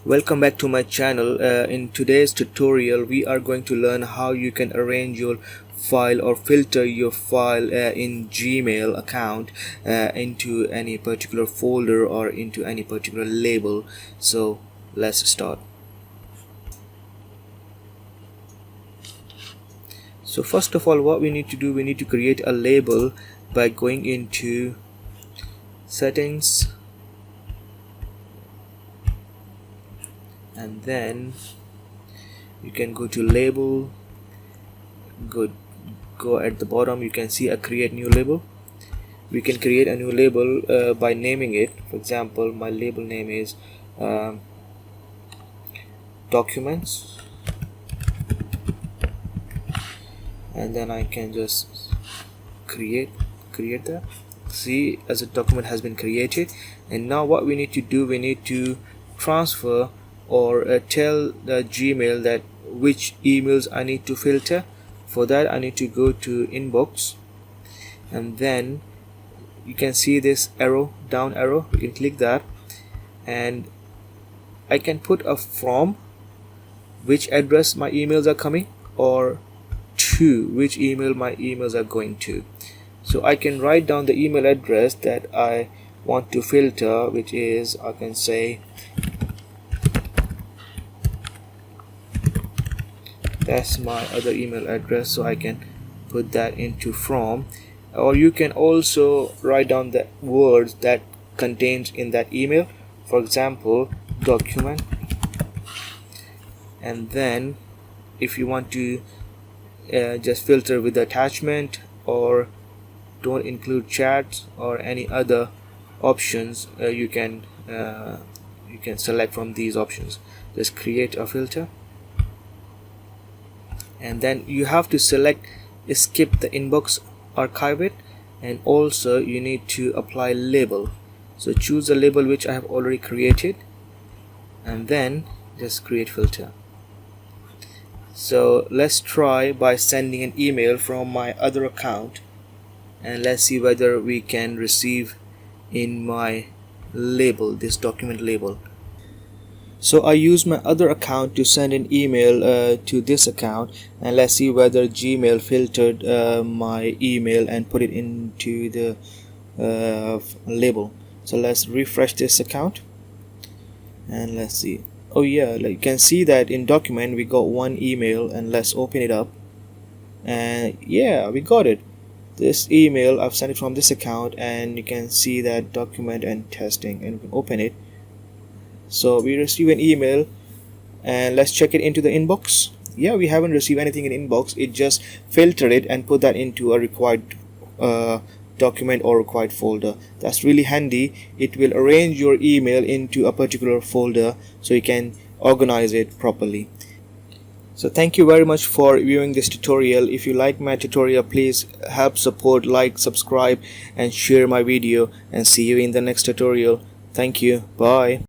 Welcome back to my channel. In today's tutorial we are going to learn how you can arrange your file or filter your file in Gmail account into any particular folder or into any particular label. So let's start. So first of all, what we need to do, we need to create a label by going into settings, and then you can go to label, go at the bottom. You can see a create new label. We can create a new label by naming it. For example, my label name is documents, and then I can just create that. See, as a document has been created. And now what we need to do, we need to transfer or tell the Gmail that which emails I need to filter. For that I need to go to inbox, and then you can see this arrow, down arrow. We can click that, and I can put a from which address my emails are coming, or to which email my emails are going to. So I can write down the email address that I want to filter, which is, I can say, that's my other email address, so I can put that into from. Or you can also write down the words that contains in that email. For example, document, and then if you want to just filter with the attachment, or don't include chats or any other options, you can select from these options. Just create a filter, and then you have to select skip the inbox, archive it, and also you need to apply label. So choose a label which I have already created, and then just create filter. So let's try by sending an email from my other account, and let's see whether we can receive in my label, this document label. So I use my other account to send an email to this account, and let's see whether Gmail filtered my email and put it into the label. So let's refresh this account, and let's see. Oh yeah, like you can see that in document we got one email, and let's open it up, and yeah, we got it. This email I've sent it from this account, and you can see that document and testing, and we can open it. So we receive an email, and let's check it into the inbox. Yeah, we haven't received anything in inbox. It just filtered it and put that into a required document or required folder. That's really handy. It will arrange your email into a particular folder so you can organize it properly. So thank you very much for viewing this tutorial. If you like my tutorial, please help support, like, subscribe, and share my video, and see you in the next tutorial. Thank you. Bye.